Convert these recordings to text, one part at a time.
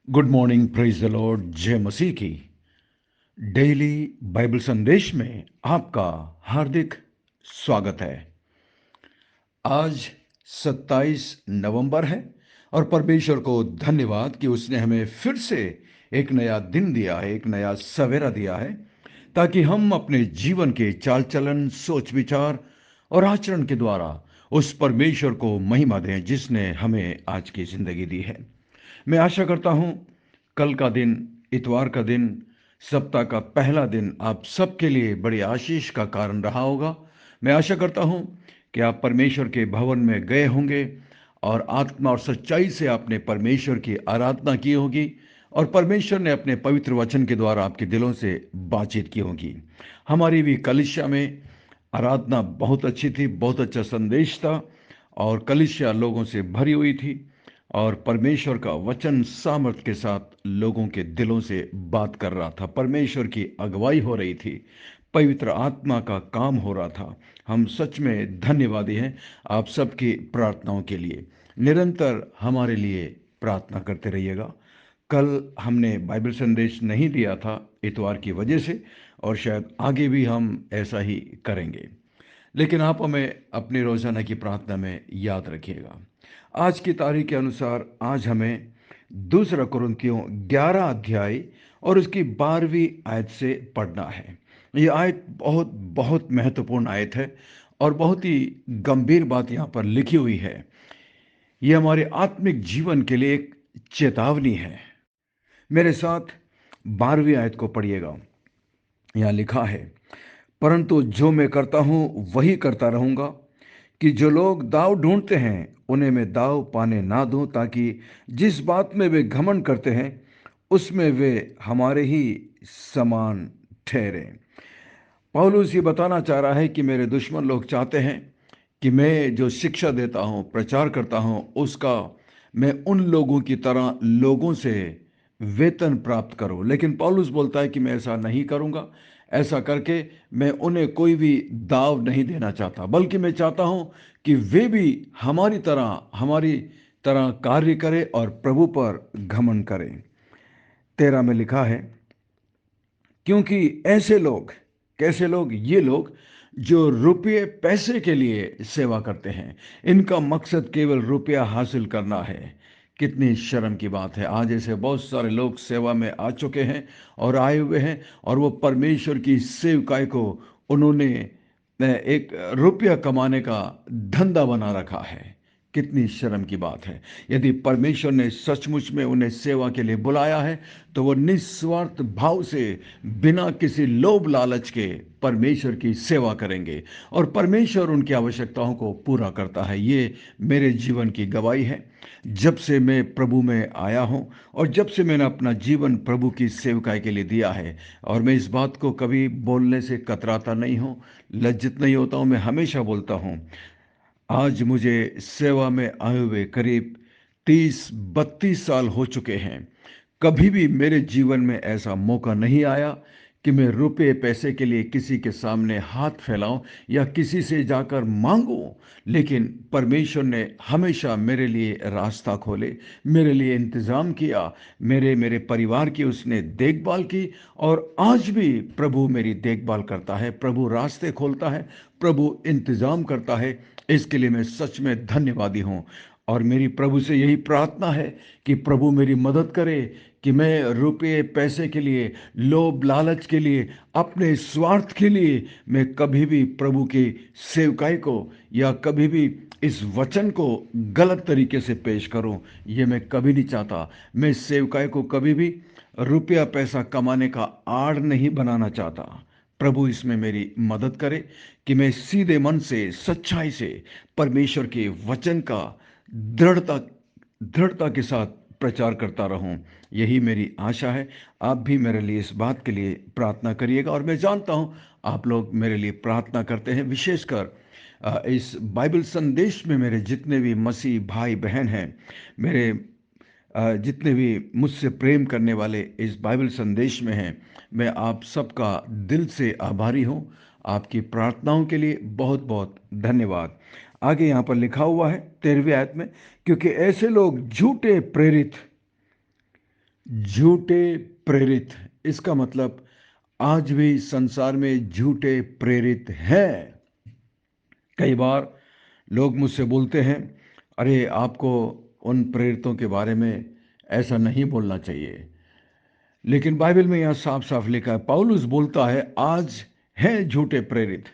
Good morning, praise the Lord. जय मसीह की। Daily Bible संदेश में आपका हार्दिक स्वागत है। आज 27 नवंबर है और परमेश्वर को धन्यवाद कि उसने हमें फिर से एक नया दिन दिया है, एक नया सवेरा दिया है, ताकि हम अपने जीवन के चाल चलन, सोच विचार और आचरण के द्वारा उस परमेश्वर को महिमा दें जिसने हमें आज की जिंदगी दी है। मैं आशा करता हूं कल का दिन, इतवार का दिन, सप्ताह का पहला दिन आप सबके लिए बड़ी आशीष का कारण रहा होगा। मैं आशा करता हूं कि आप परमेश्वर के भवन में गए होंगे और आत्मा और सच्चाई से आपने परमेश्वर की आराधना की होगी और परमेश्वर ने अपने पवित्र वचन के द्वारा आपके दिलों से बातचीत की होगी। हमारी भी कलिसिया में आराधना बहुत अच्छी थी, बहुत अच्छा संदेश था और कलिसिया लोगों से भरी हुई थी और परमेश्वर का वचन सामर्थ के साथ लोगों के दिलों से बात कर रहा था। परमेश्वर की अगुवाई हो रही थी, पवित्र आत्मा का काम हो रहा था। हम सच में धन्यवादी हैं आप सबकी प्रार्थनाओं के लिए। निरंतर हमारे लिए प्रार्थना करते रहिएगा। कल हमने बाइबल संदेश नहीं दिया था इतवार की वजह से, और शायद आगे भी हम ऐसा ही करेंगे, लेकिन आप हमें अपनी रोजाना की प्रार्थना में याद रखिएगा। आज की तारीख के अनुसार आज हमें दूसरा कुरिन्थियों 11 अध्याय और उसकी 12वीं आयत से पढ़ना है। ये आयत बहुत बहुत महत्वपूर्ण आयत है और बहुत ही गंभीर बात यहाँ पर लिखी हुई है। ये हमारे आत्मिक जीवन के लिए एक चेतावनी है। मेरे साथ 12वीं आयत को पढ़िएगा। यहाँ लिखा है, परंतु जो मैं करता हूं वही करता रहूंगा कि जो लोग दाव ढूंढते हैं उन्हें मैं दाव पाने ना दूं, ताकि जिस बात में वे घमंड करते हैं उसमें वे हमारे ही समान ठहरे। पौलुस ये बताना चाह रहा है कि मेरे दुश्मन लोग चाहते हैं कि मैं जो शिक्षा देता हूं, प्रचार करता हूं, उसका मैं उन लोगों की तरह लोगों से वेतन प्राप्त करूं। लेकिन पौलुस बोलता है कि मैं ऐसा नहीं करूंगा। ऐसा करके मैं उन्हें कोई भी दाव नहीं देना चाहता, बल्कि मैं चाहता हूं कि वे भी हमारी तरह कार्य करें और प्रभु पर घमंड करें। 13 में लिखा है, क्योंकि ऐसे लोग, कैसे लोग? ये लोग जो रुपये पैसे के लिए सेवा करते हैं, इनका मकसद केवल रुपया हासिल करना है। कितनी शर्म की बात है। आज ऐसे बहुत सारे लोग सेवा में आ चुके हैं और आए हुए हैं, और वो परमेश्वर की सेवकाई को उन्होंने एक रुपया कमाने का धंधा बना रखा है। कितनी शर्म की बात है। यदि परमेश्वर ने सचमुच में उन्हें सेवा के लिए बुलाया है तो वो निस्वार्थ भाव से, बिना किसी लोभ लालच के परमेश्वर की सेवा करेंगे और परमेश्वर उनकी आवश्यकताओं को पूरा करता है। ये मेरे जीवन की गवाही है। जब से मैं प्रभु में आया हूं और जब से मैंने अपना जीवन प्रभु की सेवकाई के लिए दिया है, और मैं इस बात को कभी बोलने से कतराता नहीं हूं, लज्जित नहीं होता हूं, मैं हमेशा बोलता हूं। आज मुझे सेवा में आए हुए करीब 30-32 साल हो चुके हैं। कभी भी मेरे जीवन में ऐसा मौका नहीं आया कि मैं रुपए पैसे के लिए किसी के सामने हाथ फैलाऊं या किसी से जाकर मांगूं। लेकिन परमेश्वर ने हमेशा मेरे लिए रास्ता खोले, मेरे लिए इंतजाम किया, मेरे मेरे परिवार की उसने देखभाल की, और आज भी प्रभु मेरी देखभाल करता है, प्रभु रास्ते खोलता है, प्रभु इंतजाम करता है। इसके लिए मैं सच में धन्यवादी हूं। और मेरी प्रभु से यही प्रार्थना है कि प्रभु मेरी मदद करे कि मैं रुपये पैसे के लिए, लोभ लालच के लिए, अपने स्वार्थ के लिए मैं कभी भी प्रभु की सेवकाई को या कभी भी इस वचन को गलत तरीके से पेश करूं। ये मैं कभी नहीं चाहता। मैं इस सेवकाई को कभी भी रुपया पैसा कमाने का आड़ नहीं बनाना चाहता। प्रभु इसमें मेरी मदद करे कि मैं सीधे मन से, सच्चाई से परमेश्वर के वचन का दृढ़ता दृढ़ता के साथ प्रचार करता रहूं। यही मेरी आशा है। आप भी मेरे लिए इस बात के लिए प्रार्थना करिएगा, और मैं जानता हूं आप लोग मेरे लिए प्रार्थना करते हैं। विशेषकर इस बाइबल संदेश में मेरे जितने भी मसीह भाई बहन हैं, मेरे जितने भी मुझसे प्रेम करने वाले इस बाइबल संदेश में हैं, मैं आप सबका दिल से आभारी हूं। आपकी प्रार्थनाओं के लिए बहुत बहुत धन्यवाद। आगे यहाँ पर लिखा हुआ है 13वीं आयत में, क्योंकि ऐसे लोग झूठे प्रेरित झूठे प्रेरित, इसका मतलब आज भी संसार में झूठे प्रेरित हैं। कई बार लोग मुझसे बोलते हैं, अरे आपको उन प्रेरितों के बारे में ऐसा नहीं बोलना चाहिए। लेकिन बाइबल में यह साफ साफ लिखा है, पौलुस बोलता है आज हैं झूठे प्रेरित,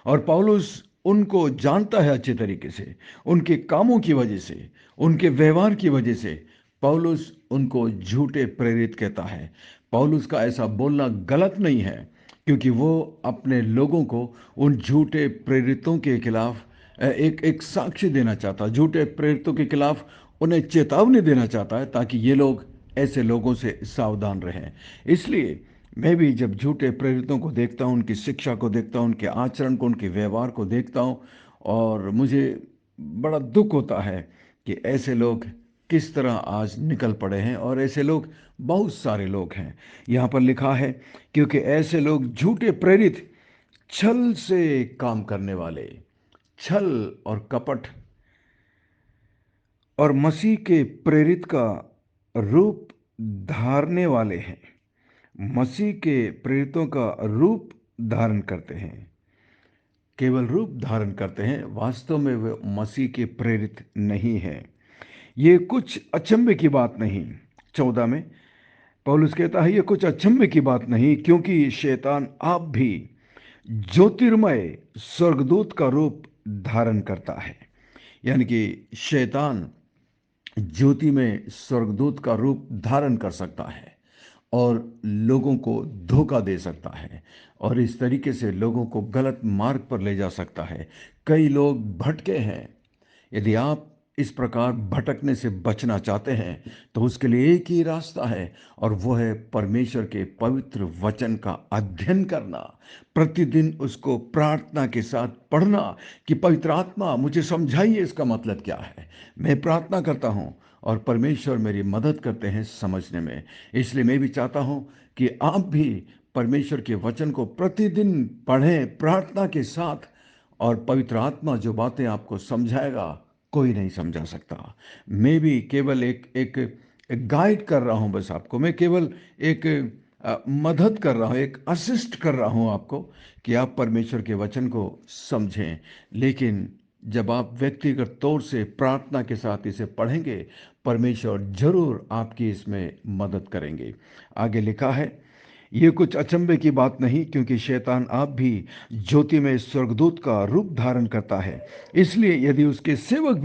और पौलुस उनको जानता है अच्छे तरीके से। उनके कामों की वजह से, उनके व्यवहार की वजह से पौलुस उनको झूठे प्रेरित कहता है। पौलुस का ऐसा बोलना गलत नहीं है, क्योंकि वो अपने लोगों को उन झूठे प्रेरितों के खिलाफ एक एक साक्ष्य देना चाहता है। झूठे प्रेरितों के खिलाफ उन्हें चेतावनी देना चाहता है, ताकि ये लोग ऐसे लोगों से सावधान रहें। इसलिए मैं भी जब झूठे प्रेरितों को देखता हूं, उनकी शिक्षा को देखता हूं, उनके आचरण को, उनके व्यवहार को देखता हूं, और मुझे बड़ा दुख होता है कि ऐसे लोग किस तरह आज निकल पड़े हैं, और ऐसे लोग बहुत सारे लोग हैं। यहाँ पर लिखा है, क्योंकि ऐसे लोग झूठे प्रेरित, छल से काम करने वाले, छल और कपट, और मसीह के प्रेरित का रूप धारने वाले हैं। मसीह के प्रेरितों का रूप धारण करते हैं, केवल रूप धारण करते हैं, वास्तव में वे मसीह के प्रेरित नहीं हैं। ये कुछ अचंभे की बात नहीं। 14 में पौलुस कहता है, ये कुछ अचंभे की बात नहीं, क्योंकि शैतान आप भी ज्योतिर्मय स्वर्गदूत का रूप धारण करता है। यानी कि शैतान ज्योति में स्वर्गदूत का रूप धारण कर सकता है और लोगों को धोखा दे सकता है, और इस तरीके से लोगों को गलत मार्ग पर ले जा सकता है। कई लोग भटके हैं। यदि आप इस प्रकार भटकने से बचना चाहते हैं, तो उसके लिए एक ही रास्ता है, और वो है परमेश्वर के पवित्र वचन का अध्ययन करना। प्रतिदिन उसको प्रार्थना के साथ पढ़ना कि पवित्र आत्मा मुझे समझाइए इसका मतलब क्या है। मैं प्रार्थना करता हूँ और परमेश्वर मेरी मदद करते हैं समझने में। इसलिए मैं भी चाहता हूँ कि आप भी परमेश्वर के वचन को प्रतिदिन पढ़ें प्रार्थना के साथ, और पवित्र आत्मा जो बातें आपको समझाएगा, कोई नहीं समझा सकता। मैं भी केवल एक गाइड कर रहा हूं, बस आपको मैं केवल एक मदद कर रहा हूं, एक असिस्ट कर रहा हूं आपको, कि आप परमेश्वर के वचन को समझें। लेकिन जब आप व्यक्तिगत तौर से प्रार्थना के साथ इसे पढ़ेंगे, परमेश्वर जरूर आपकी इसमें मदद करेंगे। आगे लिखा है, ये कुछ अचंभे की बात नहीं, क्योंकि शैतान आप भी ज्योति में स्वर्गदूत का रूप धारण करता है। इसलिए यदि उसके सेवक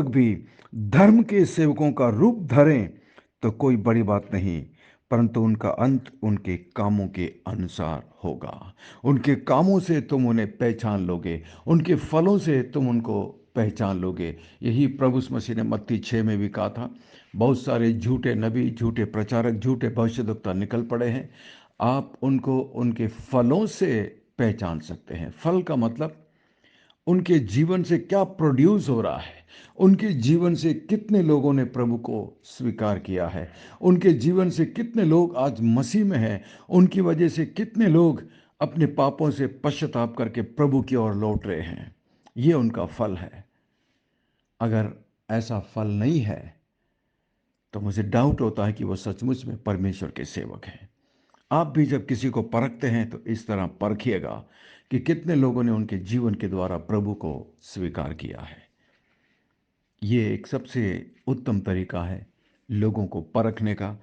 भी धर्म के सेवकों का रूप धरें, तो कोई बड़ी बात नहीं, परंतु उनका अंत उनके कामों के अनुसार होगा। उनके कामों से तुम उन्हें पहचान लोगे, उनके फलों से तुम उनको पहचान लोगे। यही प्रभु यीशु मसीह ने मत्ती 6 में भी कहा था। बहुत सारे झूठे नबी, झूठे प्रचारक, झूठे भविष्यद्वक्ता निकल पड़े हैं। आप उनको उनके फलों से पहचान सकते हैं। फल का मतलब उनके जीवन से क्या प्रोड्यूस हो रहा है, उनके जीवन से कितने लोगों ने प्रभु को स्वीकार किया है, उनके जीवन से कितने लोग आज मसीह में हैं, उनकी वजह से कितने लोग अपने पापों से पश्चाताप करके प्रभु की ओर लौट रहे हैं। ये उनका फल है। अगर ऐसा फल नहीं है, तो मुझे डाउट होता है कि वो सचमुच में परमेश्वर के सेवक हैं। आप भी जब किसी को परखते हैं, तो इस तरह परखिएगा कि कितने लोगों ने उनके जीवन के द्वारा प्रभु को स्वीकार किया है। ये एक सबसे उत्तम तरीका है लोगों को परखने का।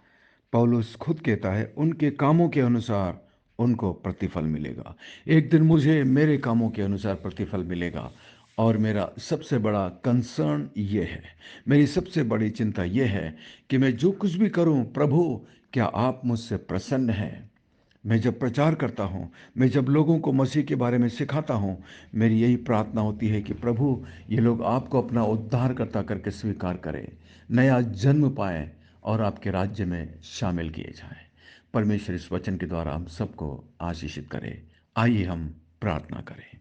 पौलुस खुद कहता है, उनके कामों के अनुसार उनको प्रतिफल मिलेगा। एक दिन मुझे मेरे कामों के अनुसार प्रतिफल मिलेगा, और मेरा सबसे बड़ा कंसर्न ये है, मेरी सबसे बड़ी चिंता ये है कि मैं जो कुछ भी करूं, प्रभु क्या आप मुझसे प्रसन्न हैं। मैं जब प्रचार करता हूँ, मैं जब लोगों को मसीह के बारे में सिखाता हूँ, मेरी यही प्रार्थना होती है कि प्रभु ये लोग आपको अपना उद्धारकर्ता करके स्वीकार करें, नया जन्म पाएं, और आपके राज्य में शामिल किए जाएं। परमेश्वर इस वचन के द्वारा हम सबको आशीषित करे। आइए हम प्रार्थना करें।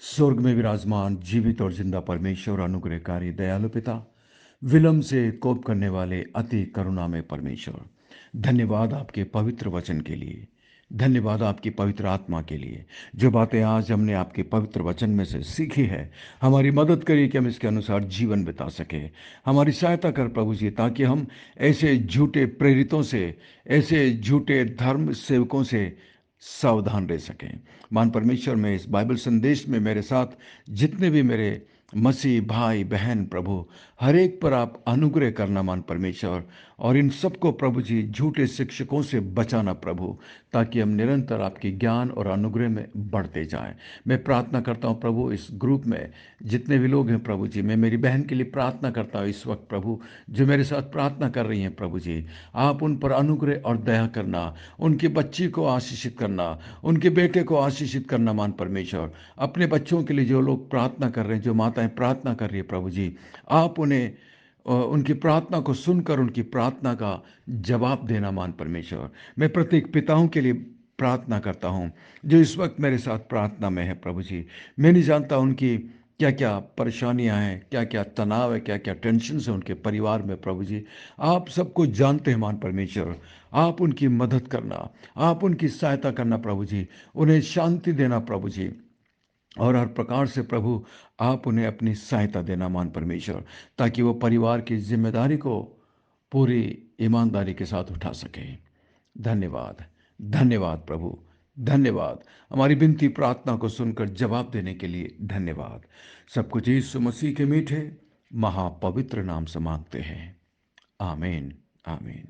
स्वर्ग में विराजमान जीवित और जिंदा परमेश्वर, अनुग्रहकारी दयालु पिता, विलंब से कोप करने वाले अति करुणा में परमेश्वर, धन्यवाद आपके पवित्र वचन के लिए। धन्यवाद आपकी पवित्र आत्मा के लिए। जो बातें आज हमने आपके पवित्र वचन में से सीखी है, हमारी मदद करिए कि हम इसके अनुसार जीवन बिता सकें। हमारी सहायता कर प्रभु जी, ताकि हम ऐसे झूठे प्रेरितों से, ऐसे झूठे धर्म सेवकों से सावधान रह सकें। मान परमेश्वर में इस बाइबल संदेश में मेरे साथ जितने भी मेरे मसीह भाई बहन प्रभु, हर एक पर आप अनुग्रह करना मान परमेश्वर, और इन सबको प्रभु जी झूठे शिक्षकों से बचाना प्रभु, ताकि हम निरंतर आपके ज्ञान और अनुग्रह में बढ़ते जाएं। मैं प्रार्थना करता हूं प्रभु, इस ग्रुप में जितने भी लोग हैं प्रभु जी, मैं मेरी बहन के लिए प्रार्थना करता हूं इस वक्त प्रभु, जो मेरे साथ प्रार्थना कर रही हैं प्रभु जी। आप उन पर अनुग्रह और दया करना, उनकी बच्ची को आशीषित करना, उनके बेटे को आशीषित करना मान परमेश्वर। अपने बच्चों के लिए जो लोग प्रार्थना कर रहे हैं, जो माताएं प्रार्थना कर रही है प्रभु जी, आप उन्हें उनकी प्रार्थना को सुनकर उनकी प्रार्थना का जवाब देना मान परमेश्वर। मैं प्रत्येक पिताओं के लिए प्रार्थना करता हूं जो इस वक्त मेरे साथ प्रार्थना में है प्रभु जी। मैं नहीं जानता उनकी क्या क्या परेशानियां हैं, क्या क्या तनाव है, क्या क्या टेंशन है उनके परिवार में प्रभु जी। आप सबको जानते हैं मान परमेश्वर। आप उनकी मदद करना, आप उनकी सहायता करना प्रभु जी, उन्हें शांति देना प्रभु जी, और हर प्रकार से प्रभु आप उन्हें अपनी सहायता देना मान परमेश्वर, ताकि वो परिवार की जिम्मेदारी को पूरी ईमानदारी के साथ उठा सके। धन्यवाद, धन्यवाद प्रभु, धन्यवाद। हमारी विनती प्रार्थना को सुनकर जवाब देने के लिए धन्यवाद। सब कुछ यीशु मसीह के मीठे महापवित्र नाम से मांगते हैं, आमीन, आमीन।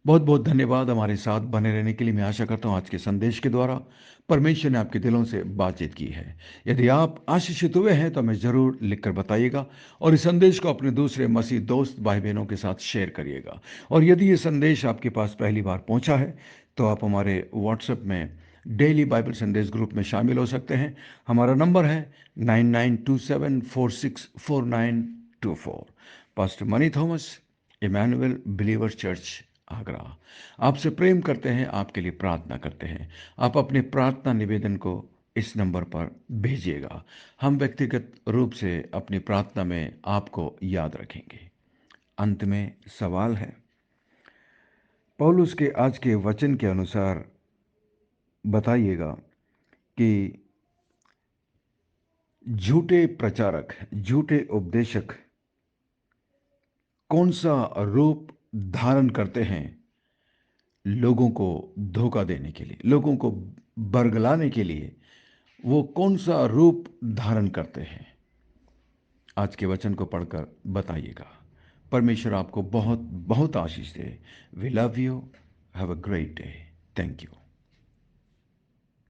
बहुत बहुत धन्यवाद हमारे साथ बने रहने के लिए। मैं आशा करता हूँ आज के संदेश के द्वारा परमेश्वर ने आपके दिलों से बातचीत की है। यदि आप आशीषित हुए हैं तो हमें ज़रूर लिखकर बताइएगा, और इस संदेश को अपने दूसरे मसीह दोस्त भाई बहनों के साथ शेयर करिएगा। और यदि ये संदेश आपके पास पहली बार पहुंचा है तो आप हमारे व्हाट्सएप में डेली बाइबल संदेश ग्रुप में शामिल हो सकते हैं। हमारा नंबर है 9927464924। Pastor Mani Thomas, Emmanuel believer church, Agra, आपसे प्रेम करते हैं, आपके लिए प्रार्थना करते हैं। आप अपने प्रार्थना निवेदन को इस नंबर पर भेजिएगा। हम व्यक्तिगत रूप से अपनी प्रार्थना में आपको याद रखेंगे। अंत में सवाल है, पौलुस के आज के वचन के अनुसार बताइएगा कि झूठे प्रचारक, झूठे उपदेशक कौन सा रूप धारण करते हैं लोगों को धोखा देने के लिए, लोगों को बरगलाने के लिए? वो कौन सा रूप धारण करते हैं? आज के वचन को पढ़कर बताइएगा। परमेश्वर आपको बहुत बहुत आशीष दे। We love you. Have a great day. Thank you.